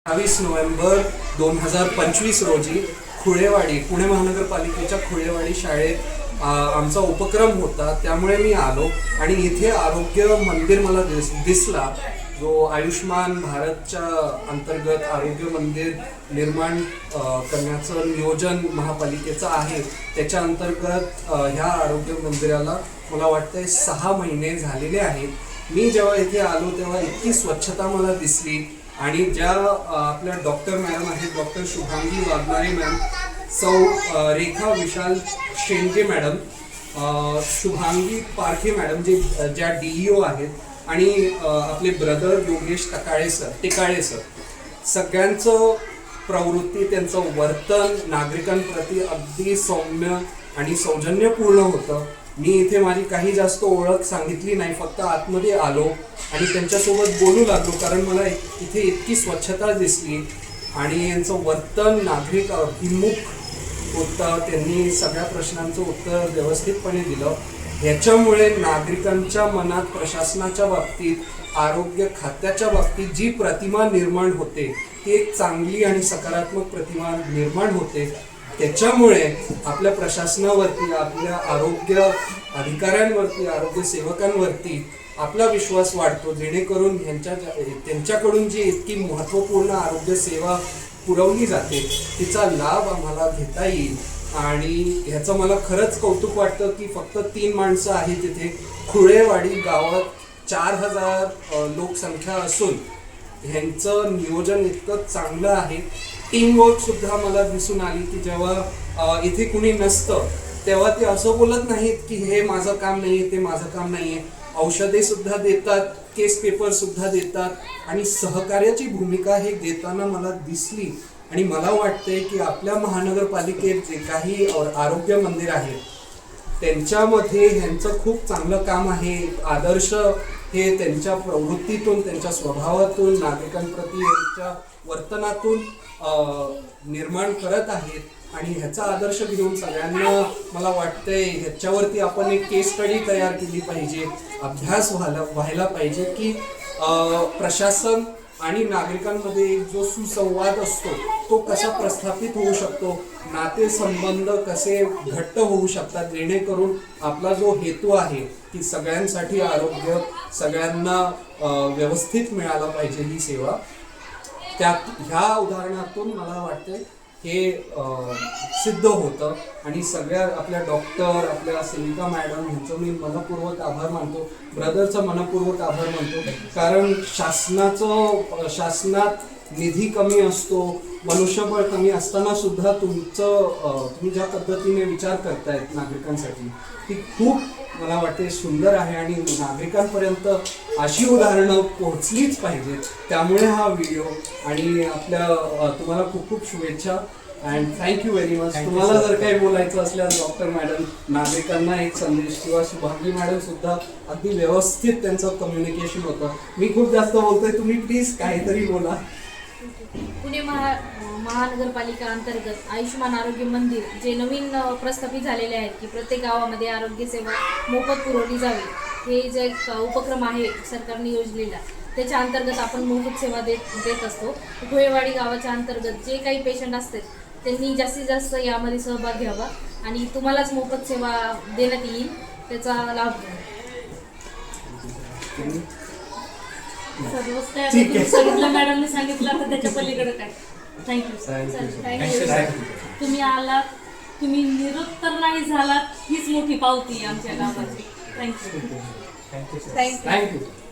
28 November 2025 रोजी खुळेवाडी पुणे महानगरपालिकेच्या खुळेवाडी शाळेत आमचा उपक्रम होता. त्यामुळे मी आलो आणि इथे आरोग्य मंदिर मला दिसला, जो आयुष्मान भारतच्या अंतर्गत आरोग्य मंदिर निर्माण करण्याचं नियोजन महापालिकेचं आहे. त्याच्या अंतर्गत ह्या आरोग्य मंदिराला मला वाटतंय 6 महिने झालेले आहेत. मी जेव्हा इथे आलो तेव्हा इतकी स्वच्छता मला दिसली आणि ज्या आपल्या डॉक्टर मॅडम आहेत, डॉक्टर शुभांगी वाघमारे मॅम, सौ रेखा विशाल शेंडके मॅडम, शुभांगी पारखे मॅडम ज्या DEO आहेत, आणि आपले ब्रदर योगेश टेकाळे सर, सगळ्यांचं प्रवृत्ती, त्यांचं वर्तन नागरिकांप्रती अगदी सौम्य आणि सौजन्यपूर्ण होतं. मी इथे माझी काही जास्त ओळख सांगितली नाही, फक्त आतमध्ये आलो आणि त्यांच्यासोबत बोलू लागलो, कारण मला इथे इतकी स्वच्छता दिसली आणि यांचं वर्तन नागरिक अभिमुख होतं. त्यांनी सगळ्या प्रश्नांचं उत्तर व्यवस्थितपणे दिलं. ह्याच्यामुळे नागरिकांच्या मनात प्रशासनाच्या बाबतीत, आरोग्य खात्याच्या बाबतीत जी प्रतिमा निर्माण होते ती एक चांगली आणि सकारात्मक प्रतिमा निर्माण होते. त्याच्यामुळे आपल्या प्रशासनावरती, आपल्या आरोग्य अधिकाऱ्यांवरती, आरोग्य सेवकांवरती आपला विश्वास वाढतो, जेणेकरून त्यांच्याकडून जी इतकी महत्त्वपूर्ण आरोग्य सेवा पुरवली जाते तिचा लाभ आम्हाला घेता येईल. आणि ह्याचं मला खरंच कौतुक वाटतं की फक्त 3 माणसं आहेत तिथे. खुळेवाडी गावात 4000 लोकसंख्या असून ह्यांचं नियोजन इतकं चांगलं आहे. टीमवर्क सुद्धा मला दिसून आली की जेव्हा इथे कुणी नसतं तेव्हा ते असं बोलत नाहीत की हे माझं काम नाही, ते माझं काम नाही आहे. औषधे सुद्धा देतात, केस पेपर सुद्धा देतात आणि सहकार्याची भूमिका हे देताना मला दिसली. आणि मला वाटतंय की आपल्या महानगरपालिकेत जे काही आरोग्य मंदिर आहेत त्यांच्यामध्ये ह्यांचं खूप चांगलं काम आहे. आदर्श हे त्यांच्या प्रवृत्तीतून, त्यांच्या स्वभावातून, नागरिकांप्रती यांच्या वर्तनातून निर्माण करत आहेत आणि ह्याचा आदर्श घेऊन सगळ्यांना मला वाटतंय ह्याच्यावरती आपण एक केस स्टडी तयार केली पाहिजे, अभ्यास व्हायला पाहिजे की प्रशासन आणि नागरिकांमध्ये एक जो सुसंवाद असतो तो कसा प्रस्थापित होऊ शकतो, नातेसंबंध कसे घट्ट होऊ शकतात, जेणेकरून आपला जो हेतू आहे की सगळ्यांसाठी आरोग्य, सगळ्यांना व्यवस्थित मिळाला पाहिजे ही सेवा, त्यात ह्या उदाहरणातून मला वाटतं हे सिद्ध होतं. आणि सगळ्या आपल्या डॉक्टर, आपल्या सेविका मॅडम ह्यांचं मी मनपूर्वक आभार मानतो, ब्रदरचा मनपूर्वक आभार मानतो. कारण शासनात निधी कमी असतो, मनुष्यबळ कमी असताना सुद्धा तुम्ही ज्या पद्धतीने विचार करतायत नागरिकांसाठी ती खूप मला वाटते सुंदर आहे आणि नागरिकांपर्यंत अशी उदाहरणं पोहोचलीच पाहिजेत. त्यामुळे हा व्हिडिओ आणि तुम्हाला खूप खूप शुभेच्छा अँड थँक्यू व्हेरी मच. तुम्हाला जर काही बोलायचं असल्यास डॉक्टर मॅडम, नागरिकांना एक संदेश, किंवा शुभांगी मॅडम सुद्धा अगदी व्यवस्थित त्यांचं कम्युनिकेशन होतं. मी खूप जास्त बोलतोय, तुम्ही प्लीज काहीतरी बोला. पुणे महानगरपालिका अंतर्गत आयुष्मान आरोग्य मंदिर जे नवीन प्रस्थापित झालेले आहेत की प्रत्येक गावामध्ये आरोग्य सेवा मोफत पुरवली जावी, हे जे उपक्रम आहे सरकारने योजलेला, त्याच्या अंतर्गत आपण मोफत सेवा देत असतो. खुळेवाडी गावाच्या अंतर्गत जे काही पेशंट असतात त्यांनी जास्तीत जास्त यामध्ये सहभाग घ्यावा आणि तुम्हालाच मोफत सेवा देण्यात येईल, त्याचा लाभ घ्या. सांगितलं मॅडमने सांगितलं तर त्याच्या पलीकडे काय. थँक्यू. तुम्ही आलात, तुम्ही निरुत्तर नाही झालात हीच मोठी पावती आमच्या गावाची. थँक्यू.